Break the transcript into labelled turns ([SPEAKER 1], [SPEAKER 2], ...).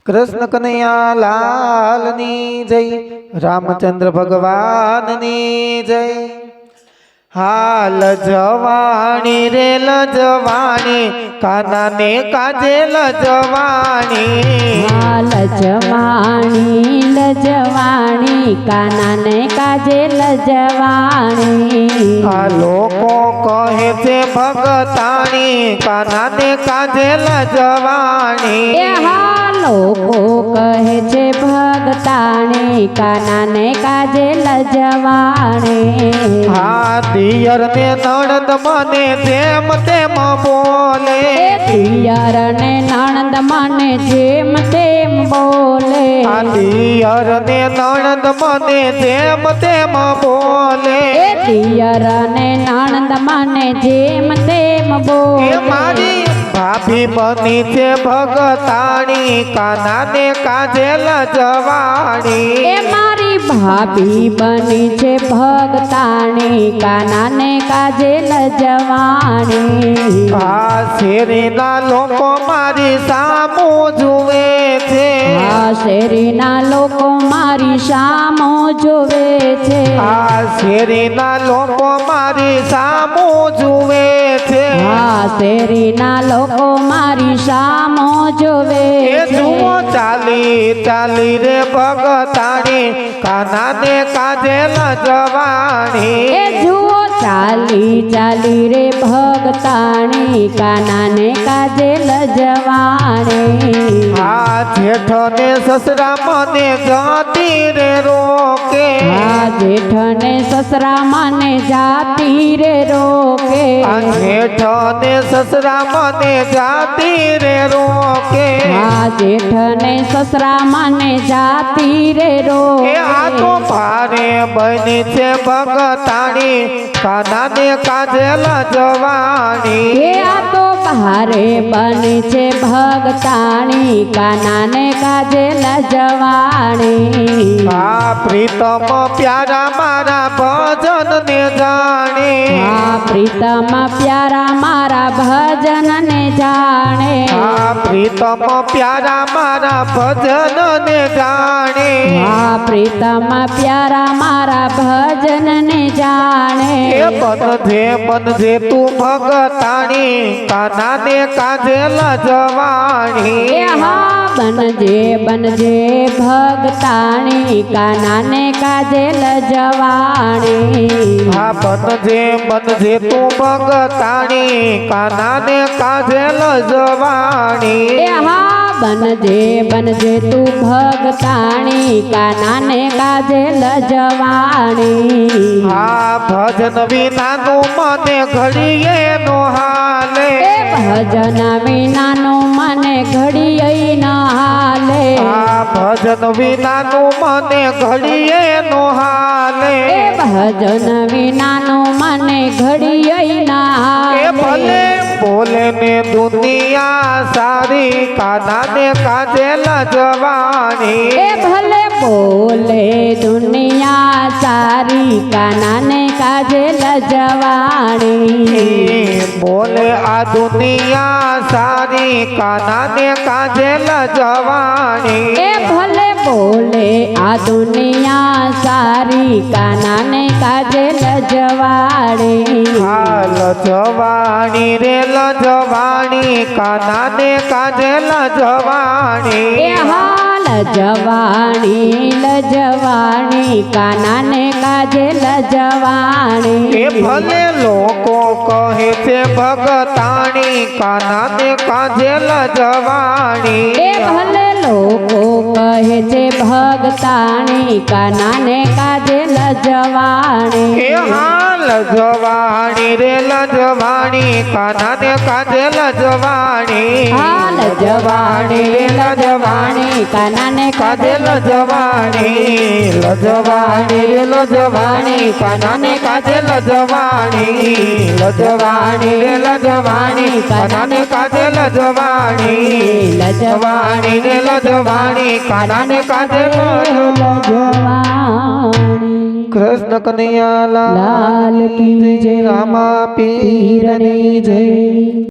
[SPEAKER 1] कृष्ण कन्हैया लाल नी जय, रामचंद्र भगवान नी जय। हाल जवानी रे लजवानी, काना ने काजे लजवानी।
[SPEAKER 2] हाल जवानी लजवानी, काना ने काजे लजवानी।
[SPEAKER 1] आ लोको कहे छे भगतानी, काना ने काजे लजवानी।
[SPEAKER 2] लोको कहे छे भगतानी, काना ने काजे लजवानी।
[SPEAKER 1] दियर ने नणंद मने जेम तेम बोले,
[SPEAKER 2] दियर ने नणंद मने जेम तेम बोले।
[SPEAKER 1] दियर ने नणंद मने जेम तेम बोले।
[SPEAKER 2] दियर ने नणंद मने जेम तेम बोले।
[SPEAKER 1] मारी भाभी बनी छे भगतानी, काना ने काजे लजवानी।
[SPEAKER 2] मारी भाभी बनी छे भगतानी, काना ने काजे लजवानी।
[SPEAKER 1] શેરીના લોકો મારી સામો જુએ છે।
[SPEAKER 2] શેરીના લોકો મારી સામો જુએ છે।
[SPEAKER 1] શેરીના લોકો મારી સામો જુએ છે।
[SPEAKER 2] શેરીના લોકો મારી સામો જુએ છે।
[SPEAKER 1] જુઓ ચાલી ચાલી રે ભગતાણી, કાના ને કાજે લજવાણી।
[SPEAKER 2] જુઓ ચાલી ચાલી રે ભગતાણી, કાના ને કાજે લજવાણી।
[SPEAKER 1] જેઠ ને સસરા મને જાતી રે રોકે।
[SPEAKER 2] જેઠ ને સસરા મને જાતી રે રોકે।
[SPEAKER 1] જેઠ ને સસરા મને જાતી રે રોકે।
[SPEAKER 2] જેઠ ને સસરા મને જાતી રે રોકે।
[SPEAKER 1] આ તો ભારે બની છે ભગતાણી, કાના ને કાજે લજવાણી।
[SPEAKER 2] આ તો ભારે બની છે ભગતાણી, કાના ને કાજે લજવાણી।
[SPEAKER 1] પ્રીતમ પ્યારા મારા ભજન ને જાણે।
[SPEAKER 2] પ્રીતમ પ્યારા મારા ભજન ને જાણે।
[SPEAKER 1] પ્રીતમ પ્યારા મારા ભજન ને જાણે।
[SPEAKER 2] પ્રીતમ પ્યારા મારા ભજન ને જાણે।
[SPEAKER 1] બનજે તું ભગતાણી, કાના ને કાજે લજવાણી।
[SPEAKER 2] બનજે બનજે ભગતાણી, કાના ને કાજે લજવાણી।
[SPEAKER 1] બનજે બનજે તું ભગતાણી, કાના ને કાજે લજવાણી।
[SPEAKER 2] બનજે બનજે તું ભગતાણી, કાના ને કાજે લજવાણી।
[SPEAKER 1] ભજન વિનાનું મને ઘડીએ નો હાલે।
[SPEAKER 2] ભજન વિનાનું મને ઘડીએ ન હાલે।
[SPEAKER 1] ભજન વિનાનું મને ઘડીએ નો હાલે।
[SPEAKER 2] ભજન વિનાનું મને ઘડીએ ન હાલે।
[SPEAKER 1] ભલે બોલે ને દુનિયા સારી, કાના ને કાજે લજવાણી।
[SPEAKER 2] ભલે બોલે દુનિયા સારી, કાના ને કાજે લજવાણી।
[SPEAKER 1] બોલે આ દુનિયા સારી, કાના ને કાજે લજવાણી।
[SPEAKER 2] ભલે બોલે આ દુનિયા સારી, કાના ને કાજે લજવાણી।
[SPEAKER 1] લજવાણી રે લજવાણી, કાના ને કાજે લજવાણી। લજવાણી
[SPEAKER 2] લજવાણી, કાના ને કાજે લજવાણી।
[SPEAKER 1] ભલે લોકો કહે છે ભગતાણી, કાના ને કાજે લજવાણી।
[SPEAKER 2] ભલે લોકો કહે છે ભગતાણી, કાના ને કાજે લજવાણી।
[SPEAKER 1] લજવાણી રે લજવાણી, કાના ને કાજે લજવાણી।
[SPEAKER 2] લજવાણી રે લજવાણી, કાના ને કાજે લજવાણી।
[SPEAKER 1] લજવાણી રે લજવાણી, કાના ને કાજે લજવાણી। લજવાણી રે લજવાણી, કાના ને કાજે લજવાણી। લજવાણી રે લજવાણી, કાના ને કાજે
[SPEAKER 2] લજવાણી।
[SPEAKER 1] कृष्ण कन्हैया लाल की जय, रामा पीर की जय।